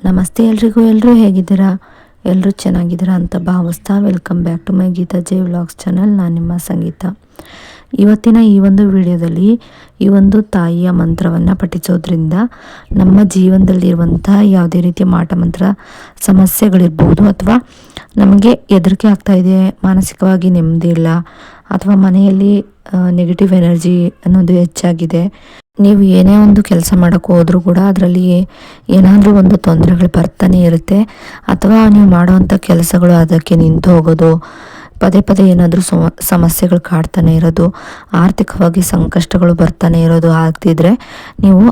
ನಮಸ್ತೆ ಎಲ್ರಿಗೂ. ಎಲ್ಲರೂ ಹೇಗಿದ್ದೀರಾ? ಎಲ್ಲರೂ ಚೆನ್ನಾಗಿದ್ದೀರಾ ಅಂತ ಭಾವಿಸ್ತಾ welcome back to my Geetha J vlogs channel. ನಾನು ನಿಮ್ಮ ಸಂಗೀತ. ಇವತ್ತಿನ ಈ ಒಂದು ವಿಡಿಯೋದಲ್ಲಿ ಈ ಒಂದು ತಾಯಿಯ ಮಂತ್ರವನ್ನು ಪಠಿಸೋದ್ರಿಂದ ನಮ್ಮ ಜೀವನದಲ್ಲಿರುವಂಥ ಯಾವುದೇ ರೀತಿಯ ಮಾಟ ಮಂತ್ರ ಸಮಸ್ಯೆಗಳಿರ್ಬೋದು, ಅಥವಾ ನಮಗೆ ಹೆದರಿಕೆ ಆಗ್ತಾಯಿದೆ, ಮಾನಸಿಕವಾಗಿ ನೆಮ್ಮದಿ ಇಲ್ಲ, ಅಥವಾ ಮನೆಯಲ್ಲಿ ನೆಗೆಟಿವ್ ಎನರ್ಜಿ ಅನ್ನೋದು ಹೆಚ್ಚಾಗಿದೆ, ನೀವು ಏನೇ ಒಂದು ಕೆಲಸ ಮಾಡೋಕ್ಕೆ ಹೋದರೂ ಕೂಡ ಅದರಲ್ಲಿ ಏನಾದರೂ ಒಂದು ತೊಂದರೆಗಳು ಬರ್ತಾನೆ ಇರುತ್ತೆ, ಅಥವಾ ನೀವು ಮಾಡೋವಂಥ ಕೆಲಸಗಳು ಅದಕ್ಕೆ ನಿಂತು ಹೋಗೋದು, ಪದೇ ಪದೇ ಏನಾದರೂ ಸಮಸ್ಯೆಗಳು ಕಾಡ್ತಾನೆ ಇರೋದು, ಆರ್ಥಿಕವಾಗಿ ಸಂಕಷ್ಟಗಳು ಬರ್ತಾನೆ ಇರೋದು ಆಗ್ತಿದ್ರೆ, ನೀವು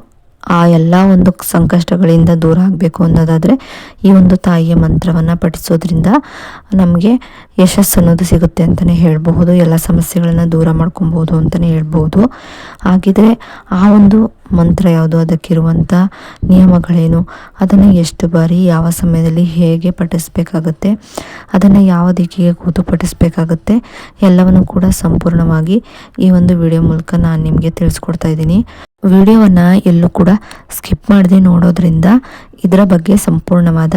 ಆ ಎಲ್ಲ ಒಂದು ಸಂಕಷ್ಟಗಳಿಂದ ದೂರ ಆಗಬೇಕು ಅನ್ನೋದಾದರೆ ಈ ಒಂದು ತಾಯಿಯ ಮಂತ್ರವನ್ನು ಪಠಿಸೋದ್ರಿಂದ ನಮಗೆ ಯಶಸ್ಸು ಅನ್ನೋದು ಸಿಗುತ್ತೆ ಅಂತಲೇ ಹೇಳ್ಬಹುದು. ಎಲ್ಲ ಸಮಸ್ಯೆಗಳನ್ನು ದೂರ ಮಾಡ್ಕೊಬೋದು ಅಂತಲೇ ಹೇಳ್ಬೋದು. ಹಾಗಿದ್ರೆ ಆ ಒಂದು ಮಂತ್ರ ಯಾವುದು, ಅದಕ್ಕಿರುವಂಥ ನಿಯಮಗಳೇನು, ಅದನ್ನು ಎಷ್ಟು ಬಾರಿ ಯಾವ ಸಮಯದಲ್ಲಿ ಹೇಗೆ ಪಠಿಸಬೇಕಾಗುತ್ತೆ, ಅದನ್ನು ಯಾವ ದಿಕ್ಕಿಗೆ ಕೂತು ಪಠಿಸಬೇಕಾಗುತ್ತೆ, ಎಲ್ಲವನ್ನು ಕೂಡ ಸಂಪೂರ್ಣವಾಗಿ ಈ ಒಂದು ವಿಡಿಯೋ ಮೂಲಕ ನಾನು ನಿಮಗೆ ತಿಳಿಸ್ಕೊಡ್ತಾ ಇದ್ದೀನಿ. ವಿಡಿಯೋವನ್ನು ಎಲ್ಲೂ ಕೂಡ ಸ್ಕಿಪ್ ಮಾಡದೆ ನೋಡೋದ್ರಿಂದ ಇದರ ಬಗ್ಗೆ ಸಂಪೂರ್ಣವಾದ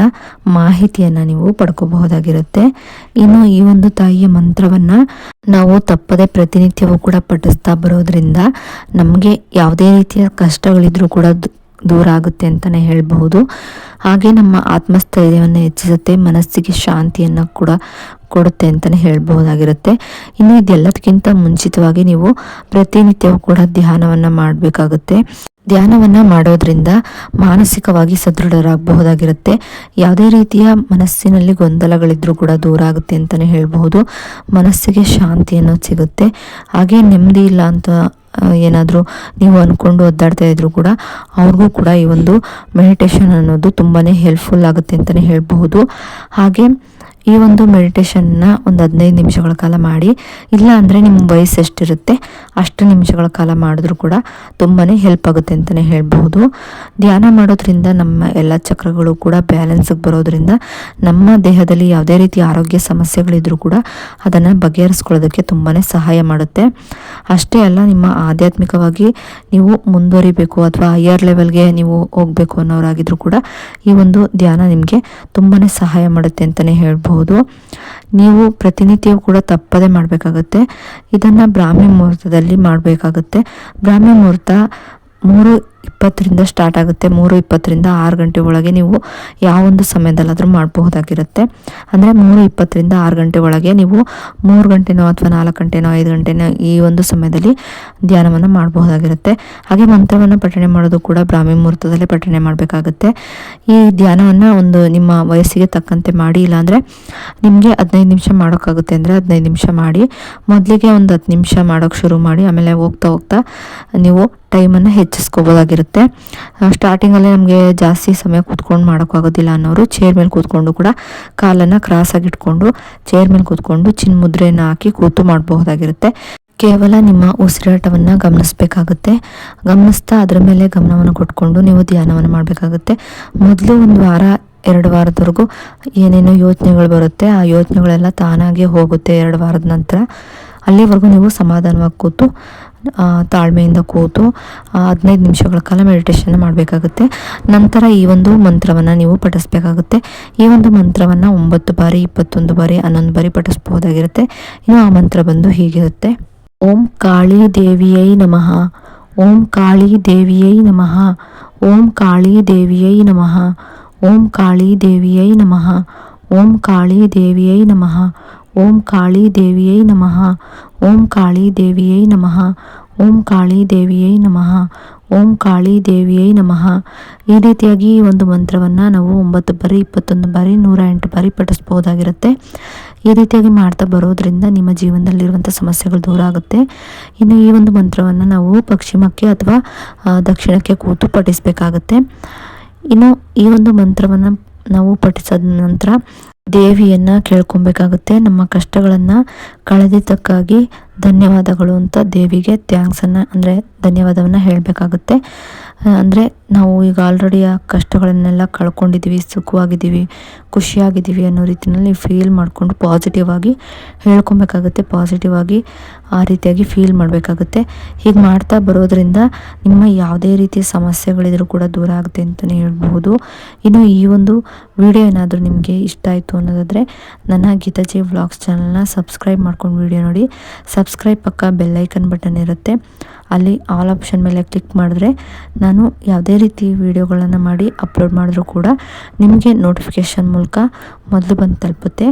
ಮಾಹಿತಿಯನ್ನು ನೀವು ಪಡ್ಕೋಬಹುದಾಗಿರುತ್ತೆ. ಇನ್ನು ಈ ಒಂದು ತಾಯಿಯ ಮಂತ್ರವನ್ನು ನಾವು ತಪ್ಪದೆ ಪ್ರತಿನಿತ್ಯವೂ ಕೂಡ ಪಠಿಸ್ತಾ ಬರೋದ್ರಿಂದ ನಮಗೆ ಯಾವುದೇ ರೀತಿಯ ಕಷ್ಟಗಳಿದ್ರೂ ಕೂಡ ದೂರ ಆಗುತ್ತೆ ಅಂತಲೇ ಹೇಳಬಹುದು. ಹಾಗೆ ನಮ್ಮ ಆತ್ಮಸ್ಥೈರ್ಯವನ್ನು ಹೆಚ್ಚಿಸುತ್ತೆ, ಮನಸ್ಸಿಗೆ ಶಾಂತಿಯನ್ನು ಕೂಡ ಕೊಡುತ್ತೆ ಅಂತಲೇ ಹೇಳ್ಬಹುದಾಗಿರುತ್ತೆ. ಇನ್ನು ಇದೆಲ್ಲದಕ್ಕಿಂತ ಮುಂಚಿತವಾಗಿ ನೀವು ಪ್ರತಿನಿತ್ಯವೂ ಕೂಡ ಧ್ಯಾನವನ್ನು ಮಾಡಬೇಕಾಗುತ್ತೆ. ಧ್ಯಾನವನ್ನು ಮಾಡೋದ್ರಿಂದ ಮಾನಸಿಕವಾಗಿ ಸದೃಢರಾಗಬಹುದಾಗಿರುತ್ತೆ. ಯಾವುದೇ ರೀತಿಯ ಮನಸ್ಸಿನಲ್ಲಿ ಗೊಂದಲಗಳಿದ್ರೂ ಕೂಡ ದೂರ ಆಗುತ್ತೆ ಅಂತಲೇ ಹೇಳ್ಬಹುದು. ಮನಸ್ಸಿಗೆ ಶಾಂತಿ ಅನ್ನೋದು ಸಿಗುತ್ತೆ. ಹಾಗೆ ನೆಮ್ಮದಿ ಇಲ್ಲ ಅಂತ ಏನಾದರೂ ನೀವು ಅಂದ್ಕೊಂಡು ಒದ್ದಾಡ್ತಾ ಇದ್ರು ಕೂಡ ಅವ್ರಿಗೂ ಕೂಡ ಈ ಒಂದು ಮೆಡಿಟೇಷನ್ ಅನ್ನೋದು ತುಂಬಾ ಹೆಲ್ಪ್ಫುಲ್ ಆಗುತ್ತೆ ಅಂತಲೇ ಹೇಳ್ಬಹುದು. ಹಾಗೆ ಈ ಒಂದು ಮೆಡಿಟೇಷನ್ನ ಒಂದು 15 ನಿಮಿಷಗಳ ಕಾಲ ಮಾಡಿ, ಇಲ್ಲ ಅಂದರೆ ನಿಮ್ಮ ವಯಸ್ಸು ಎಷ್ಟಿರುತ್ತೆ ಅಷ್ಟು ನಿಮಿಷಗಳ ಕಾಲ ಮಾಡಿದ್ರೂ ಕೂಡ ತುಂಬಾ ಹೆಲ್ಪ್ ಆಗುತ್ತೆ ಅಂತಲೇ ಹೇಳ್ಬಹುದು. ಧ್ಯಾನ ಮಾಡೋದ್ರಿಂದ ನಮ್ಮ ಎಲ್ಲ ಚಕ್ರಗಳು ಕೂಡ ಬ್ಯಾಲೆನ್ಸಿಗೆ ಬರೋದ್ರಿಂದ ನಮ್ಮ ದೇಹದಲ್ಲಿ ಯಾವುದೇ ರೀತಿಯ ಆರೋಗ್ಯ ಸಮಸ್ಯೆಗಳಿದ್ರೂ ಕೂಡ ಅದನ್ನು ಬಗೆಹರಿಸ್ಕೊಳ್ಳೋದಕ್ಕೆ ತುಂಬಾ ಸಹಾಯ ಮಾಡುತ್ತೆ. ಅಷ್ಟೇ ಅಲ್ಲ, ನಿಮ್ಮ ಆಧ್ಯಾತ್ಮಿಕವಾಗಿ ನೀವು ಮುಂದುವರಿಬೇಕು ಅಥವಾ ಹೈಯರ್ ಲೆವೆಲ್ಗೆ ನೀವು ಹೋಗಬೇಕು ಅನ್ನೋರಾಗಿದ್ರೂ ಕೂಡ ಈ ಒಂದು ಧ್ಯಾನ ನಿಮಗೆ ತುಂಬಾ ಸಹಾಯ ಮಾಡುತ್ತೆ ಅಂತಲೇ ಹೇಳ್ಬಹುದು. ನೀವು ಪ್ರತಿನಿತ್ಯವೂ ಕೂಡ ತಪ್ಪದೆ ಮಾಡಬೇಕಾಗುತ್ತೆ. ಇದನ್ನು ಬ್ರಾಹ್ಮಿ ಮುಹೂರ್ತದಲ್ಲಿ ಮಾಡಬೇಕಾಗುತ್ತೆ. ಬ್ರಾಹ್ಮಿ ಮುಹೂರ್ತ 3:20 ಸ್ಟಾರ್ಟ್ ಆಗುತ್ತೆ. 3:20 6 ಗಂಟೆ ಒಳಗೆ ನೀವು ಯಾವೊಂದು ಸಮಯದಲ್ಲಾದರೂ ಮಾಡಬಹುದಾಗಿರುತ್ತೆ. ಅಂದರೆ 3:20 6 ಗಂಟೆ ಒಳಗೆ ನೀವು 3 ಗಂಟೆನೋ ಅಥವಾ 4 ಗಂಟೆನೋ 5 ಗಂಟೆನೋ ಈ ಒಂದು ಸಮಯದಲ್ಲಿ ಧ್ಯಾನವನ್ನು ಮಾಡಬಹುದಾಗಿರುತ್ತೆ. ಹಾಗೆ ಮಂತ್ರವನ್ನು ಪಠಣೆ ಮಾಡೋದು ಕೂಡ ಬ್ರಾಹ್ಮಿ ಮುಹೂರ್ತದಲ್ಲೇ ಪಠಣೆ ಮಾಡಬೇಕಾಗುತ್ತೆ. ಈ ಧ್ಯಾನವನ್ನು ಒಂದು ನಿಮ್ಮ ವಯಸ್ಸಿಗೆ ತಕ್ಕಂತೆ ಮಾಡಿ, ಇಲ್ಲಾಂದರೆ ನಿಮಗೆ 15 ನಿಮಿಷ ಮಾಡೋಕ್ಕಾಗುತ್ತೆ ಅಂದರೆ 15 ನಿಮಿಷ ಮಾಡಿ. ಮೊದಲಿಗೆ ಒಂದು 10 ನಿಮಿಷ ಮಾಡೋಕ್ಕೆ ಶುರು ಮಾಡಿ, ಆಮೇಲೆ ಹೋಗ್ತಾ ಹೋಗ್ತಾ ನೀವು ಟೈಮನ್ನು ಹೆಚ್ಚಿಸ್ಕೋಬೋದಾಗಿರುತ್ತೆ. ಸ್ಟಾರ್ಟಿಂಗಲ್ಲೇ ನಮಗೆ ಜಾಸ್ತಿ ಸಮಯ ಕೂತ್ಕೊಂಡು ಮಾಡೋಕ್ಕಾಗೋದಿಲ್ಲ ಅನ್ನೋರು ಚೇರ್ ಮೇಲೆ ಕೂತ್ಕೊಂಡು ಕೂಡ ಕಾಲನ್ನು ಕ್ರಾಸಾಗಿ ಇಟ್ಕೊಂಡು ಚೇರ್ ಮೇಲೆ ಕೂತ್ಕೊಂಡು ಚಿನ್ಮುದ್ರೆಯನ್ನು ಹಾಕಿ ಕೂತು ಮಾಡಬಹುದಾಗಿರುತ್ತೆ. ಕೇವಲ ನಿಮ್ಮ ಉಸಿರಾಟವನ್ನು ಗಮನಿಸಬೇಕಾಗುತ್ತೆ. ಗಮನಿಸ್ತಾ ಅದರ ಮೇಲೆ ಗಮನವನ್ನು ಕೊಟ್ಕೊಂಡು ನೀವು ಧ್ಯಾನವನ್ನು ಮಾಡಬೇಕಾಗುತ್ತೆ. ಮೊದಲು 1 ವಾರ 2 ವಾರದವರೆಗೂ ಏನೇನೋ ಯೋಚನೆಗಳು ಬರುತ್ತೆ, ಆ ಯೋಚನೆಗಳೆಲ್ಲ ತಾನಾಗೆ ಹೋಗುತ್ತೆ. 2 ವಾರದ ನಂತರ ಅಲ್ಲಿವರೆಗೂ ನೀವು ಸಮಾಧಾನವಾಗಿ ಕೂತು ತಾಳ್ಮೆಯಿಂದ ಕೂತು 15 ನಿಮಿಷಗಳ ಕಾಲ ಮೆಡಿಟೇಷನ್ ಮಾಡಬೇಕಾಗುತ್ತೆ. ನಂತರ ಈ ಒಂದು ಮಂತ್ರವನ್ನು ನೀವು ಪಠಿಸಬೇಕಾಗುತ್ತೆ. ಈ ಒಂದು ಮಂತ್ರವನ್ನು 9 ಬಾರಿ 21 ಬಾರಿ 11 ಬಾರಿ ಪಠಿಸಬಹುದಾಗಿರುತ್ತೆ. ಇನ್ನು ಆ ಮಂತ್ರ ಬಂದು ಹೀಗಿರುತ್ತೆ: ಓಂ ಕಾಳಿ ದೇವಿಯೈ ನಮಃ, ಓಂ ಕಾಳಿ ದೇವಿಯೈ ನಮಃ, ಓಂ ಕಾಳಿ ದೇವಿಯೈ ನಮಃ, ಓಂ ಕಾಳಿ ದೇವಿಯೈ ನಮಃ, ಓಂ ಕಾಳಿ ದೇವಿಯೈ ನಮಃ, ಓಂ ಕಾಳಿ ದೇವಿಯೈ ನಮಃ, ಓಂ ಕಾಳಿ ದೇವಿಯೈ ನಮಃ, ಓಂ ಕಾಳಿ ದೇವಿಯೈ ನಮಃ, ಓಂ ಕಾಳಿ ದೇವಿಯೈ ನಮಃ. ಈ ರೀತಿಯಾಗಿ ಈ ಒಂದು ಮಂತ್ರವನ್ನು ನಾವು 9 ಬಾರಿ 21 ಬಾರಿ 108 ಬಾರಿ ಪಠಿಸ್ಬೋದಾಗಿರುತ್ತೆ. ಈ ರೀತಿಯಾಗಿ ಮಾಡ್ತಾ ಬರೋದ್ರಿಂದ ನಿಮ್ಮ ಜೀವನದಲ್ಲಿರುವಂಥ ಸಮಸ್ಯೆಗಳು ದೂರ ಆಗುತ್ತೆ. ಇನ್ನು ಈ ಒಂದು ಮಂತ್ರವನ್ನು ನಾವು ಪಶ್ಚಿಮಕ್ಕೆ ಅಥವಾ ದಕ್ಷಿಣಕ್ಕೆ ಕೂತು ಪಠಿಸಬೇಕಾಗುತ್ತೆ. ಇನ್ನು ಈ ಒಂದು ಮಂತ್ರವನ್ನು ನಾವು ಪಠಿಸಿದ ನಂತರ ದೇವಿಯನ್ನು ಕೇಳ್ಕೊಬೇಕಾಗುತ್ತೆ. ನಮ್ಮ ಕಷ್ಟಗಳನ್ನು ಕಳೆದಿದ್ದಕ್ಕಾಗಿ ಧನ್ಯವಾದಗಳು ಅಂತ ದೇವಿಗೆ ಥ್ಯಾಂಕ್ಸನ್ನು ಅಂದರೆ ಧನ್ಯವಾದವನ್ನು ಹೇಳಬೇಕಾಗುತ್ತೆ. ಅಂದರೆ ನಾವು ಈಗ ಆಲ್ರೆಡಿ ಆ ಕಷ್ಟಗಳನ್ನೆಲ್ಲ ಕಳ್ಕೊಂಡಿದ್ದೀವಿ, ಸುಖವಾಗಿದ್ದೀವಿ, ಖುಷಿಯಾಗಿದ್ದೀವಿ ಅನ್ನೋ ರೀತಿಯಲ್ಲಿ ಫೀಲ್ ಮಾಡಿಕೊಂಡು ಪಾಸಿಟಿವ್ ಆಗಿ ಹೇಳ್ಕೊಬೇಕಾಗುತ್ತೆ. ಪಾಸಿಟಿವ್ ಆಗಿ ಆ ರೀತಿಯಾಗಿ ಫೀಲ್ ಮಾಡಬೇಕಾಗುತ್ತೆ. ಹೀಗೆ ಮಾಡ್ತಾ ಬರೋದ್ರಿಂದ ನಿಮ್ಮ ಯಾವುದೇ ರೀತಿಯ ಸಮಸ್ಯೆಗಳಿದ್ರೂ ಕೂಡ ದೂರ ಆಗುತ್ತೆ ಅಂತಲೇ ಹೇಳ್ಬಹುದು. ಇನ್ನು ಈ ಒಂದು ವಿಡಿಯೋ ಏನಾದರೂ ನಿಮಗೆ ಇಷ್ಟ ಆಯಿತು ಅನ್ನೋದಾದರೆ ನನ್ನ ಗೀತಾಜಿ ವ್ಲಾಗ್ಸ್ ಚಾನಲ್ನ ಸಬ್ಸ್ಕ್ರೈಬ್ ಮಾಡ್ಕೊಂಡು ವಿಡಿಯೋ ನೋಡಿ. ಸಬ್ಸ್ಕ್ರೈಬ್ ಪಕ್ಕ ಬೆಲ್ಲೈಕನ್ ಬಟನ್ ಇರುತ್ತೆ, ಅಲ್ಲಿ ಆಲ್ ಆಪ್ಷನ್ ಮೇಲೆ ಕ್ಲಿಕ್ ಮಾಡಿದ್ರೆ ನಾನು ಯಾವುದೇ ರೀತಿ ವಿಡಿಯೋಗಳನ್ನು ಮಾಡಿ ಅಪ್ಲೋಡ್ ಮಾಡಿದ್ರೂ ಕೂಡ ನಿಮಗೆ ನೋಟಿಫಿಕೇಷನ್ ಮೂಲಕ ಮೊದಲು ಬಂದು ತಲುಪುತ್ತೆ.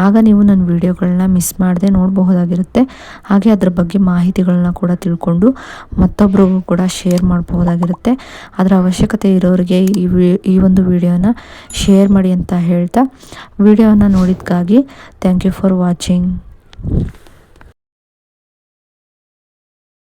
ಆಗ ನೀವು ನನ್ನ ವಿಡಿಯೋಗಳನ್ನ ಮಿಸ್ ಮಾಡದೆ ನೋಡಬಹುದಾಗಿರುತ್ತೆ. ಹಾಗೆ ಅದರ ಬಗ್ಗೆ ಮಾಹಿತಿಗಳನ್ನ ಕೂಡ ತಿಳ್ಕೊಂಡು ಮತ್ತೊಬ್ಬರಿಗೂ ಕೂಡ ಶೇರ್ ಮಾಡಬಹುದಾಗಿರುತ್ತೆ. ಅದರ ಅವಶ್ಯಕತೆ ಇರೋರಿಗೆ ಈ ಒಂದು ವಿಡಿಯೋನ ಶೇರ್ ಮಾಡಿ ಅಂತ ಹೇಳ್ತಾ ವಿಡಿಯೋನ ನೋಡಿದ್ದಕ್ಕಾಗಿ ಥ್ಯಾಂಕ್ ಯು ಫಾರ್ ವಾಚಿಂಗ್.